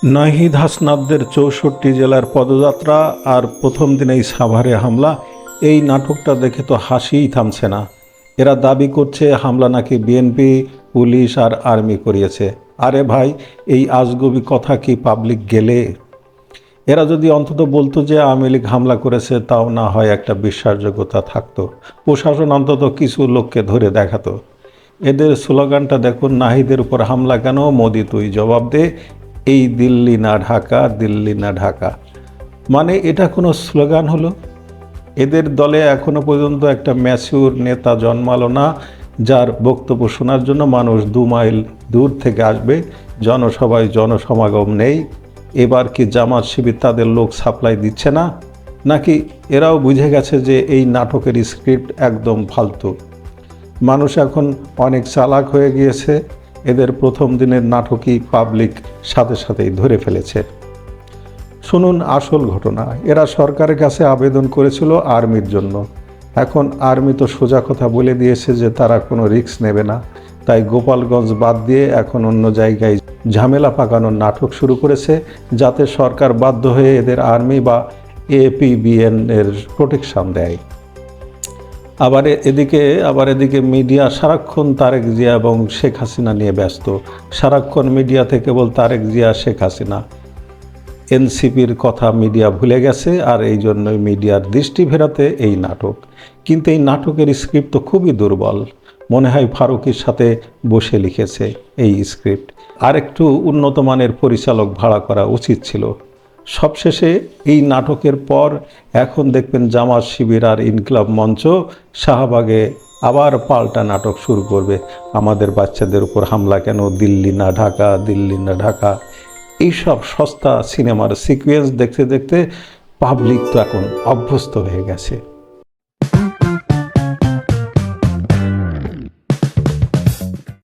নাহিদ হাসনাতদের ৬৪ জেলার পদযাত্রা আর প্রথম দিনেই সাভারে হামলা। এই নাটকটা দেখে তো হাসিই থামছে না। এরা দাবি করছে হামলা নাকি বিএনপি, পুলিশ আর আর্মি করিয়েছে। আরে ভাই, এই আজগুবি কথা কি পাবলিক গেলে? এরা যদি অন্তত বলতো যে আওয়ামী লীগ হামলা করেছে, তাও না হয় একটা বিশ্বাসযোগ্যতা থাকতো। প্রশাসন অন্তত কিছু লোককে ধরে দেখাতো। এদের স্লোগানটা দেখুন, নাহিদের উপর হামলা কেন, মোদি তুই জবাব দে, এই দিল্লি না ঢাকা, দিল্লি না ঢাকা। মানে এটা কোনো স্লোগান হলো? এদের দলে এখনো পর্যন্ত একটা ম্যাচিউর নেতা জন্মালো না, যার বক্তব্য শোনার জন্য মানুষ 2 মাইল দূর থেকে আসবে। জনসভায় জনসমাগম নেই। এবার কি জামাত শিবির তাদের লোক সাপ্লাই দিচ্ছে না, নাকি এরাও বুঝে গেছে যে এই নাটকের স্ক্রিপ্ট একদম ফালতু? মানুষ এখন অনেক চালাক হয়ে গিয়েছে। এদের প্রথম দিনের নাটকই পাবলিক সাথে সাথেই ধরে ফেলেছে। শুনুন আসল ঘটনা। এরা সরকারের কাছে আবেদন করেছিল আর্মির জন্য। এখন আর্মি তো সোজা কথা বলে দিয়েছে যে তারা কোনো রিস্ক নেবে না। তাই গোপালগঞ্জ বাদ দিয়ে এখন অন্য জায়গায় ঝামেলা পাকানোর নাটক শুরু করেছে, যাতে সরকার বাধ্য হয়ে এদের আর্মি বা এপিবিএন এর প্রোটেকশন দেয়। আবার এদিকে মিডিয়া সারাক্ষণ তারেক জিয়া এবং শেখ হাসিনা নিয়ে ব্যস্ত। সারাক্ষণ মিডিয়াতে কেবল তারেক জিয়া, শেখ হাসিনা। এনসিপির কথা মিডিয়া ভুলে গেছে, আর এই জন্যই মিডিয়ার দৃষ্টি ফেরাতে এই নাটক। কিন্তু এই নাটকের স্ক্রিপ্ট তো খুবই দুর্বল। মনে হয় ফারুকীর সাথে বসে লিখেছে এই স্ক্রিপ্ট। আর একটু উন্নত মানের পরিচালক ভাড়া করা উচিত ছিল। সবশেষে এই নাটকের পর এখন দেখবেন জামাত শিবির আর ইনকিলাব মঞ্চ শাহবাগে আবার পাল্টা নাটক শুরু করবে। আমাদের বাচ্চাদের উপর হামলা কেন, দিল্লি না ঢাকা, দিল্লি না ঢাকা। এইসব সস্তা সিনেমার সিকোয়েন্স দেখতে দেখতে পাবলিক তো এখন অভ্যস্ত হয়ে গেছে।